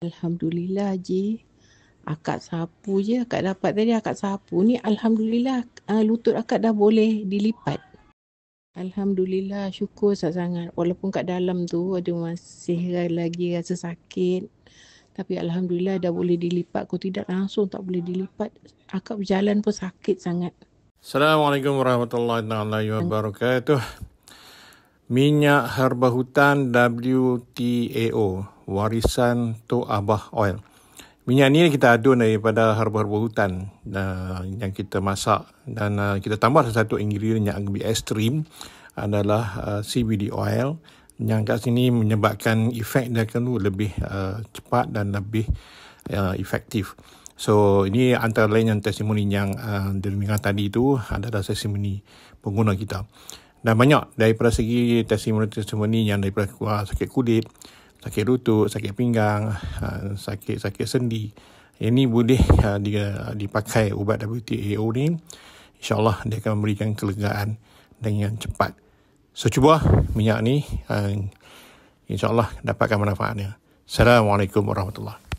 Alhamdulillah Haji. Akak sapu je, akak dapat tadi akak sapu ni. Alhamdulillah lutut akak dah boleh dilipat. Alhamdulillah, syukur sangat. Walaupun kat dalam tu ada masih lagi rasa sakit. Tapi Alhamdulillah dah boleh dilipat. Kalau tidak langsung tak boleh dilipat. Akak berjalan pun sakit sangat. Assalamualaikum warahmatullahi wabarakatuh. Minyak herba hutan WTAO, warisan Tok Abah Oil. Minyak ni kita adun daripada herba-herba hutan yang kita masak, dan kita tambah satu ingredient yang lebih ekstrim adalah CBD oil, yang kat sini menyebabkan efek dia kan lebih cepat dan lebih efektif. So ini antara lain yang testimoni yang didengar tadi tu adalah testimoni pengguna kita. Dan banyak daripada segi testimoni yang daripada sakit kulit, sakit lutut, sakit pinggang, sakit sendi. Ini boleh dipakai ubat WTAO ni. InsyaAllah dia akan memberikan kelegaan dengan cepat. So cuba minyak ni, InsyaAllah dapatkan manfaatnya. Assalamualaikum warahmatullahi wabarakatuh.